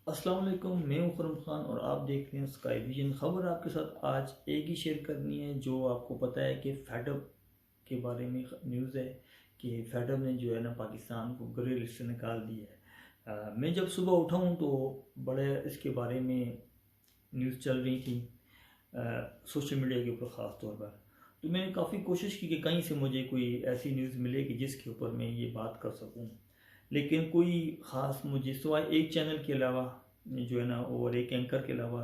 अस्सलाम वालेकुम, मैं हूं खुरम खान और आप देख रहे हैं स्काई विजन। खबर आपके साथ आज एक ही शेयर करनी है जो आपको पता है कि फेडअप के बारे में न्यूज़ है कि फेडअप ने जो है ना पाकिस्तान को ग्रे लिस्ट से निकाल दिया है। मैं जब सुबह उठा हूं तो बड़े इसके बारे में न्यूज़ चल रही थी सोशल मीडिया के ऊपर ख़ास तौर पर। तो मैंने काफ़ी कोशिश की कि कहीं से मुझे कोई ऐसी न्यूज़ मिले कि जिसके ऊपर मैं ये बात कर सकूं, लेकिन कोई ख़ास मुझे सिवाय एक चैनल के अलावा जो है ना और एक एंकर के अलावा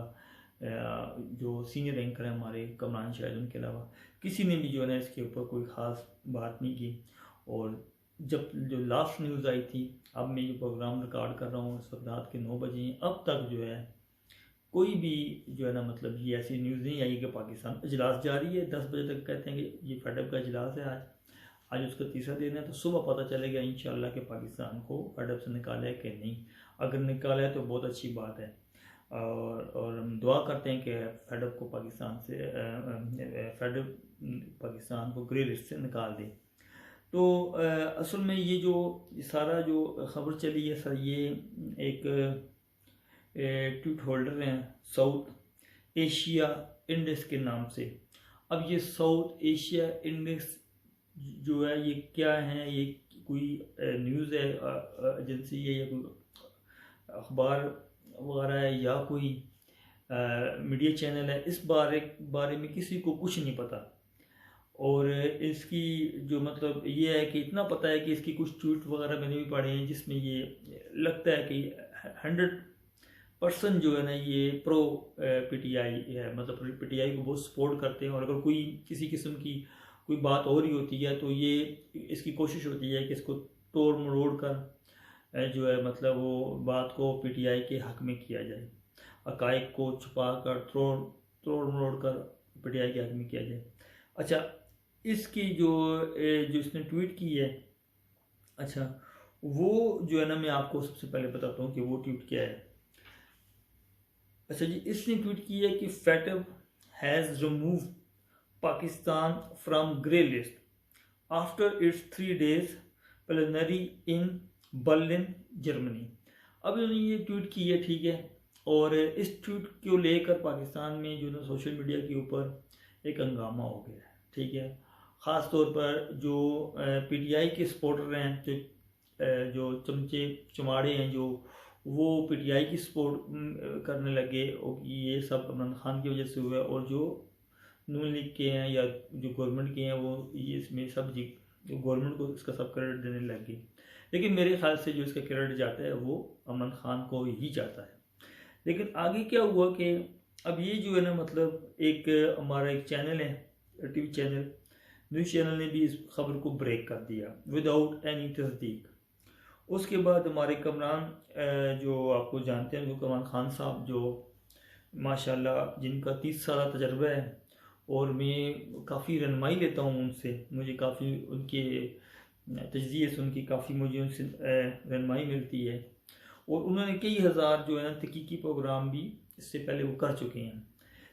जो सीनियर एंकर है हमारे कमरान शाहिद, उनके अलावा किसी ने भी जो है ना इसके ऊपर कोई ख़ास बात नहीं की। और जब जो लास्ट न्यूज़ आई थी, अब मैं जो प्रोग्राम रिकॉर्ड कर रहा हूँ इस वक्त रात के 9 बजे हैं, अब तक जो है कोई भी जो है ना मतलब ये ऐसी न्यूज़ नहीं आई कि पाकिस्तान इजलास जारी है। 10 बजे तक कहते हैं कि ये फेडअप का इजलास है आज उसका तीसरा दिन है, तो सुबह पता चलेगा इंशाल्लाह कि पाकिस्तान को फेडअप से निकाला है कि नहीं। अगर निकाला है तो बहुत अच्छी बात है और हम दुआ करते हैं कि फेडअप को पाकिस्तान से फेडअप पाकिस्तान को ग्रे लिस्ट से निकाल दे। तो असल में ये जो सारा जो खबर चली है सर, ये एक ट्वीट होल्डर हैं साउथ एशिया इंडेक्स के नाम से। अब ये साउथ एशिया इंडेक्स जो है ये क्या है, ये कोई न्यूज़ है एजेंसी है या कोई अखबार वगैरह है या कोई मीडिया चैनल है, इस बारे में किसी को कुछ नहीं पता। और इसकी जो मतलब ये है कि इतना पता है कि इसकी कुछ ट्वीट वगैरह मैंने भी पढ़े हैं जिसमें ये लगता है कि 100% जो है ना ये प्रो पीटीआई है, मतलब पीटीआई को बहुत सपोर्ट करते हैं। और अगर कोई किसी किस्म की कोई बात हो रही होती है तो ये इसकी कोशिश होती है कि इसको तोड़ मरोड़ कर जो है मतलब वो बात को पीटीआई के हक में किया जाए, हक़ाइक़ को छुपा कर तोड़ मरोड़ कर पीटीआई के हक में किया जाए। अच्छा, इसकी जो इसने ट्वीट की है, अच्छा वो जो है ना मैं आपको सबसे पहले बताता हूँ कि वो ट्वीट क्या है। अच्छा जी, इसने ट्वीट की है कि fed up has remove Pakistan from grey list after it's 3 days plenary in Berlin Germany. अब इन्होंने ये ट्वीट की है, ठीक है। और इस ट्वीट को लेकर पाकिस्तान में जो ना सोशल मीडिया के ऊपर एक हंगामा हो गया है, ठीक है। ख़ास तौर पर जो पीटीआई के सपोर्टर हैं, जो चमचे चमाड़े हैं, जो वो पीटीआई की सपोर्ट करने लगे और ये सब इमरान खान की वजह से हुआ। और जो नून लीग के हैं या जो गवर्नमेंट के हैं वो ये इसमें सब जो गवर्नमेंट को इसका सब क्रेडिट देने लग गए। लेकिन मेरे ख्याल से जो इसका क्रेडिट जाता है वो इमरान खान को ही जाता है। लेकिन आगे क्या हुआ कि अब ये जो है ना मतलब एक हमारा एक चैनल है, टीवी चैनल, न्यूज़ चैनल ने भी इस खबर को ब्रेक कर दिया विदाउट एनी तस्दीक। उसके बाद हमारे कमरान जो आपको जानते हैं, जो कमरान खान साहब, जो माशाल्लाह जिनका 30 साल तजर्बा है और मैं काफ़ी रहनुमाई लेता हूँ उनसे, मुझे काफ़ी उनके तजज़िये से उनकी काफ़ी मुझे उनसे रहनुमाई मिलती है। और उन्होंने कई हज़ार जो है ना तहकीकी प्रोग्राम भी इससे पहले वो कर चुके हैं,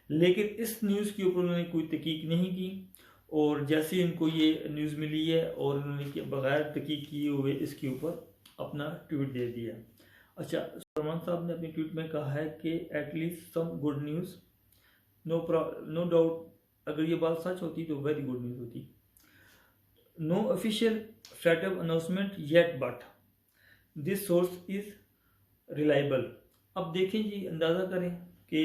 लेकिन इस न्यूज़ के ऊपर उन्होंने कोई तहकीक नहीं की। और जैसे इनको ये न्यूज़ मिली है और उन्होंने बग़ैर तहकीक किए हुए इसके ऊपर अपना ट्वीट दे दिया। अच्छा, सलमान साहब ने अपने ट्वीट में कहा है कि at least some good news, no doubt, अगर ये बात सच होती तो वेरी गुड न्यूज़ होती। No official fed up announcement yet but this source is reliable. अब देखें जी, अंदाज़ा करें कि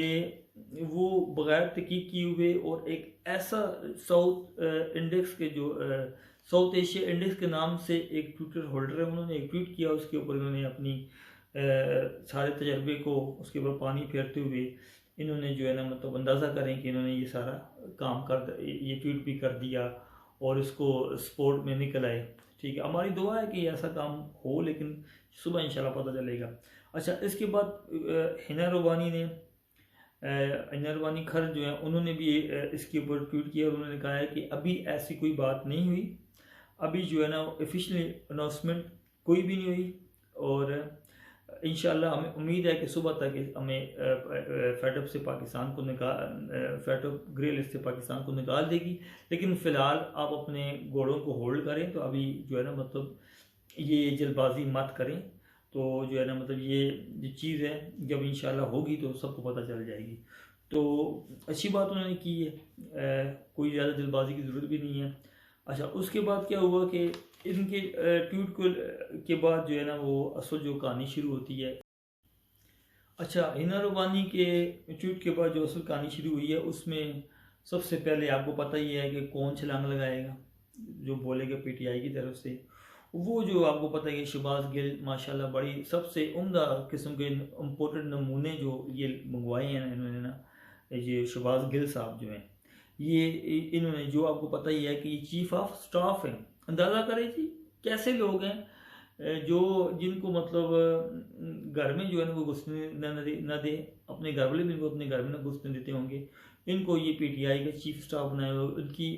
वो बग़ैर तहकीक किए हुए और एक ऐसा साउथ इंडेक्स के जो साउथ एशिया इंडेक्स के नाम से एक ट्विटर होल्डर है, उन्होंने एक ट्वीट किया, उसके ऊपर उन्होंने अपनी सारे तजर्बे को उसके ऊपर पानी फेरते हुए इन्होंने जो है ना मतलब अंदाज़ा करें कि इन्होंने ये सारा काम ये ट्वीट भी कर दिया और इसको स्पोर्ट में निकल आए। ठीक है, हमारी दुआ है कि ऐसा काम हो, लेकिन सुबह इंशाल्लाह पता चलेगा। अच्छा, इसके बाद हिना रवानी खर जो है उन्होंने भी इसके ऊपर ट्वीट किया और उन्होंने कहा है कि अभी ऐसी कोई बात नहीं हुई, अभी जो है ना ऑफिशियली अनाउंसमेंट कोई भी नहीं हुई। और इंशाल्लाह हमें उम्मीद है कि सुबह तक हमें फेडअप से पाकिस्तान को फेडअप ग्रे लिस्ट से पाकिस्तान को निकाल देगी। लेकिन फ़िलहाल आप अपने घोड़ों को होल्ड करें, तो अभी जो है ना मतलब ये जल्दबाजी मत करें। तो जो है ना मतलब ये जो चीज़ है जब इंशाल्लाह होगी तो सबको पता चल जाएगी। तो अच्छी बात उन्होंने की है, कोई ज़्यादा जल्दबाजी की ज़रूरत भी नहीं है। अच्छा, उसके बाद क्या हुआ कि इनके ट्वीट को के बाद जो है ना वो असल जो कहानी शुरू होती है। अच्छा, हिना रबानी के ट्वीट के बाद जो असल कहानी शुरू हुई है उसमें सबसे पहले आपको पता ही है कि कौन छलांग लगाएगा, जो बोलेगा पीटीआई की तरफ से। वो जो आपको पता है कि शहबाज गिल माशाल्लाह बड़ी सबसे उम्दा किस्म के इम्पोर्टेंट नमूने जो ये मंगवाए हैं ना इन्होंने ना, ये शहबाज गिल साहब जो हैं ये इन्होंने, जो आपको पता ही है कि ये चीफ ऑफ स्टाफ हैं। अंदाज़ा करें जी कैसे लोग हैं जो जिनको मतलब घर में जो है ना वो घुसने न दे, अपने घर वाले भी इनको अपने घर में न घुसने देते होंगे, इनको ये पीटीआई का चीफ स्टाफ बनाए हुए। उनकी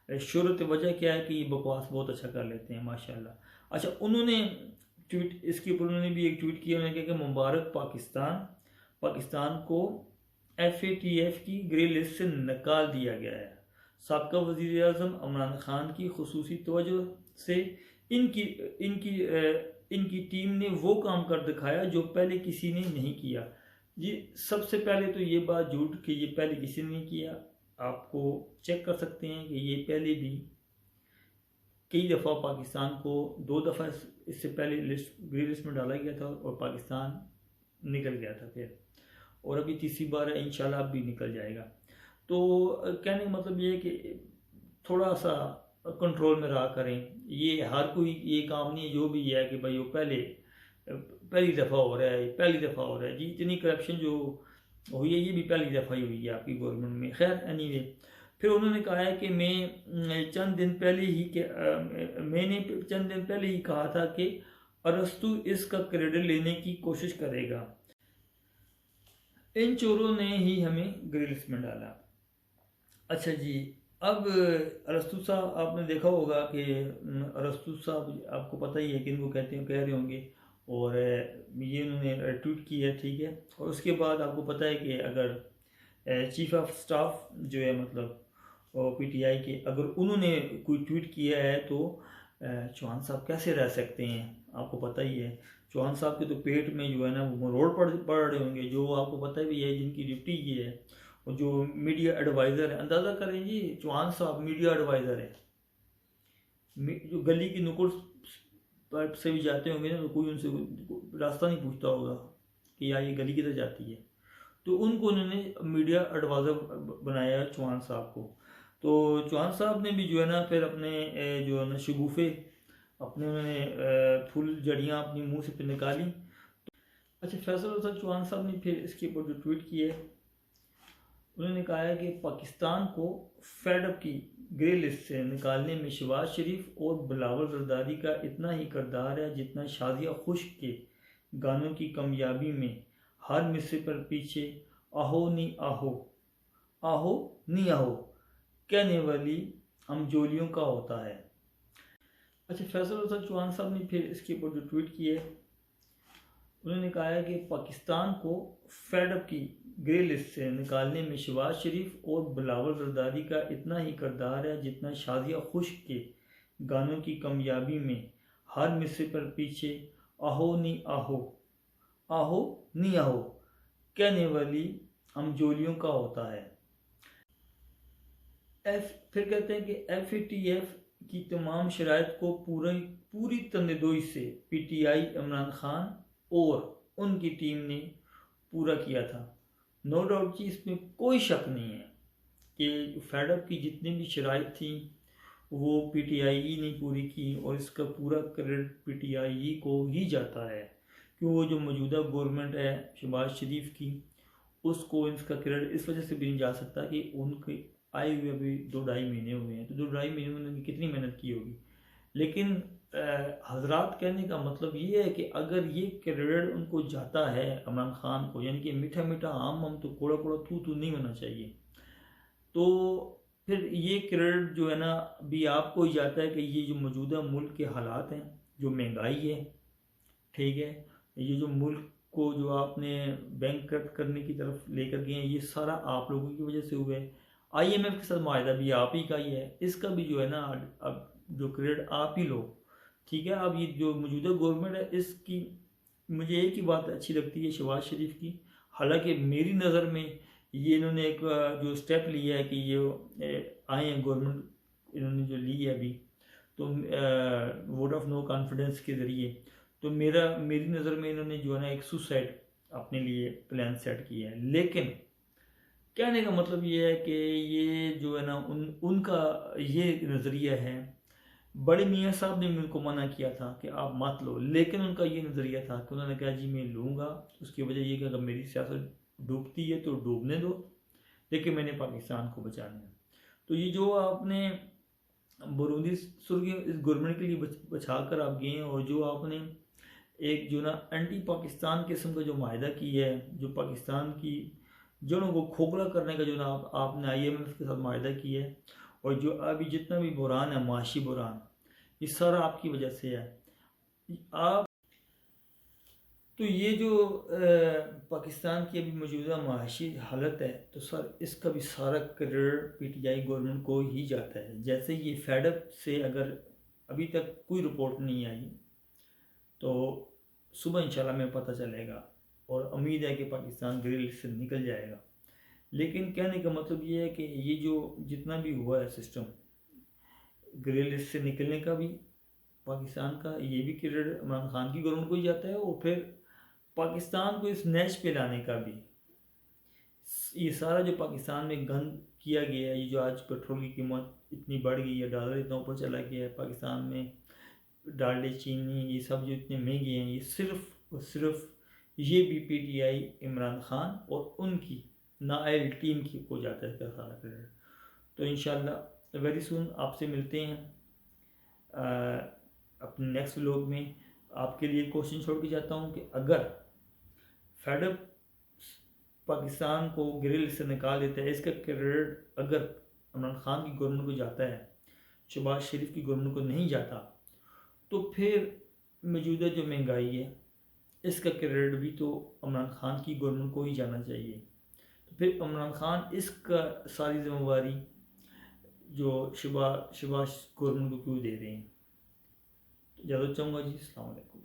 शोहरत वजह क्या है कि ये बकवास बहुत अच्छा कर लेते हैं माशाल्लाह। अच्छा, उन्होंने ट्वीट इसके ऊपर उन्होंने भी एक ट्वीट किया, उन्होंने कहा कि मुबारक पाकिस्तान को FATF की ग्रे लिस्ट से निकाल दिया गया है। साबका वज़ीर आज़म इमरान खान की खुसूसी तवज्जो से इनकी इनकी इनकी टीम ने वो काम कर दिखाया जो पहले किसी ने नहीं किया। जी, सबसे पहले तो ये बात झूठ कि ये पहले किसी ने नहीं किया। आपको चेक कर सकते हैं कि ये पहले भी कई दफ़ा पाकिस्तान को 2 दफ़ा इससे पहले ग्रे लिस्ट में डाला गया था और पाकिस्तान निकल गया था फिर, और अभी तीसरी बार है, इंशाल्लाह अब भी निकल जाएगा। तो कहने का मतलब ये है कि थोड़ा सा कंट्रोल में रहा करें। ये हर कोई ये काम नहीं है जो भी है कि भाई वो पहली दफ़ा हो रहा है, पहली दफ़ा हो रहा है जी। इतनी करप्शन जो हुई है ये भी पहली दफ़ा ही हुई है आपकी गवर्नमेंट में। खैर एनीवे, फिर उन्होंने कहा है कि मैंने चंद दिन पहले ही कहा था कि अरस्तु इसका क्रेडिट लेने की कोशिश करेगा, इन चोरों ने ही हमें ग्रे लिस्ट में डाला। अच्छा जी, अब अरस्तु साहब आपने देखा होगा कि अरस्तु साहब आपको पता ही है कि इनको कहते हैं, कह रहे होंगे, और ये उन्होंने ट्वीट किया है, ठीक है। और उसके बाद आपको पता है कि अगर चीफ ऑफ स्टाफ जो है मतलब पीटीआई के, अगर उन्होंने कोई ट्वीट किया है तो चौहान साहब कैसे रह सकते हैं, आपको पता ही है। चौहान साहब के तो पेट में जो है ना वो रोड पड़ रहे होंगे, जो आपको पता भी है जिनकी ड्यूटी ये है, और जो मीडिया एडवाइज़र है। अंदाज़ा करें जी, चौहान साहब मीडिया एडवाइज़र है, जो गली की नुक्कड़ से भी जाते होंगे ना तो कोई उनसे रास्ता नहीं पूछता होगा कि यार ये गली किधर जाती है, तो उनको उन्होंने मीडिया एडवाइज़र बनाया है चौहान साहब को। तो चौहान साहब ने भी जो है ना फिर अपने जो है ना शगुफ़े अपने उन्होंने फूल जड़ियाँ अपनी मुंह से फिर निकाली। अच्छा, फैसल हसन चौहान साहब ने फिर इसके ऊपर जो ट्वीट किया है, उन्होंने कहा है कि पाकिस्तान को फेडअप की ग्रे लिस्ट से निकालने में शहबाज शरीफ और बिलावल जरदारी का इतना ही किरदार है जितना शादिया खुश्क के गानों की कामयाबी में हर मिसरे पर पीछे आहो नी आहो, आहो नी आहो कहने वाली हमजोलियों का होता है। अच्छा, फैसल हसन चौहान साहब ने फिर इसके ऊपर जो ट्वीट किया है, उन्होंने कहा है कि पाकिस्तान को फेडअप की ग्रे लिस्ट से निकालने में शहबाज शरीफ और बिलावल जरदारी का इतना ही किरदार है जितना शादिया खुश्क के गानों की कामयाबी में हर मिसरे पर पीछे आहो नी आहो, आहो नी आहो कहने वाली हमजोलियों का होता है। फिर कहते हैं कि FATF की तमाम शराइत को पूरी तनदोई से पीटीआई इमरान खान और उनकी टीम ने पूरा किया था। नो डाउट कि इसमें कोई शक नहीं है कि फेडअप की जितनी भी शराइत थी वो पीटीआई ने पूरी की, और इसका पूरा क्रेडिट पीटीआई को ही जाता है, क्योंकि वो जो मौजूदा गवर्नमेंट है शहबाज शरीफ की, उसको इसका क्रेडिट इस वजह से भी नहीं जा सकता कि उनके आए हुए अभी 2-2.5 महीने हुए हैं, तो 2-2.5 महीने में उन्होंने कितनी मेहनत की होगी। लेकिन हजरात कहने का मतलब ये है कि अगर ये क्रेडिट उनको जाता है इमरान खान को, यानी कि मीठा मीठा आम तो कोड़ा कोड़ा तू नहीं होना चाहिए, तो फिर ये क्रेडिट जो है ना भी आपको ही जाता है कि ये जो मौजूदा मुल्क के हालात हैं, जो महंगाई है, ठीक है, ये जो मुल्क को जो आपने बैंक करने की तरफ लेकर गए हैं, ये सारा आप लोगों की वजह से हुआ है। IMF के साथ माहिदा भी आप ही का ही है, इसका भी जो है ना अब जो क्रेडिट आप ही लो, ठीक है। अब ये जो मौजूदा गवर्नमेंट है, इसकी मुझे एक ही बात अच्छी लगती है शहबाज शरीफ की। हालांकि मेरी नज़र में ये इन्होंने एक जो स्टेप लिया है कि ये आए हैं गवर्नमेंट इन्होंने जो ली है अभी, तो वोट ऑफ नो कॉन्फिडेंस के ज़रिए, तो मेरी नज़र में इन्होंने जो है ना एक सुसाइड अपने लिए प्लान सेट किया है। लेकिन कहने का मतलब ये है कि ये जो है ना उनका ये नज़रिया है। बड़े मियाँ साहब ने भी उनको मना किया था कि आप मत लो, लेकिन उनका ये नज़रिया था कि उन्होंने कहा जी मैं लूँगा। उसकी वजह ये कि अगर मेरी सियासत डूबती है तो डूबने दो, लेकिन मैंने पाकिस्तान को बचाना है। तो ये जो आपने बुरूंदी सुर्खी इस गवर्नमेंट के लिए बचा कर आप गए हैं, और जो आपने एक जो ना एंटी पाकिस्तान किस्म का जो माहिदा किया है, जो पाकिस्तान की जड़ों को खोखला करने का जो ना आपने IMF के साथ माहिदा किया है, और जो अभी जितना भी बुरान है, माशी बुरान, ये सारा आपकी वजह से है। आप तो ये जो पाकिस्तान की अभी मौजूदा माशी हालत है, तो सर इसका भी सारा क्रेडिट PTI गवर्नमेंट को ही जाता है। जैसे ये फेडअप से अगर अभी तक कोई रिपोर्ट नहीं आई, तो सुबह इंशाल्लाह में पता चलेगा, और उम्मीद है कि पाकिस्तान ग्रे लिस्ट से निकल जाएगा। लेकिन कहने का मतलब ये है कि ये जो जितना भी हुआ है सिस्टम ग्रे लिस्ट से निकलने का भी पाकिस्तान का, ये भी क्रेडिट इमरान खान की गवर्नमेंट को ही जाता है, और फिर पाकिस्तान को इस नैश पे लाने का भी, ये सारा जो पाकिस्तान में गंद किया गया है, ये जो आज पेट्रोल की कीमत इतनी बढ़ गई है, डॉलर इतना ऊपर चला गया है, पाकिस्तान में डालडे चीनी ये सब जो इतने महंगे हैं, ये सिर्फ और सिर्फ ये भी PTI इमरान खान और उनकी नाअहल टीम की हो जाता है इसका सारा क्रेडिट। तो इंशाल्लाह वेरी सुन आपसे मिलते हैं अपने नेक्स्ट व्लॉग में। आपके लिए क्वेश्चन छोड़ के जाता हूँ कि अगर फेडअप पाकिस्तान को ग्रिल से निकाल देता है, इसका क्रेडिट अगर इमरान खान की गवर्नमेंट को जाता है, शहबाज शरीफ की गवर्नमेंट को नहीं जाता, तो फिर मौजूदा जो महंगाई है इसका क्रेडिट भी तो इमरान खान की गवर्नमेंट को ही जाना चाहिए। तो फिर इमरान खान इसका सारी जिम्मेवारी जो शहबाज गवर्नमेंट को क्यों दे रहे हैं। तो ज़्यादा चाहूँगा जी। अस्सलाम वालेकुम।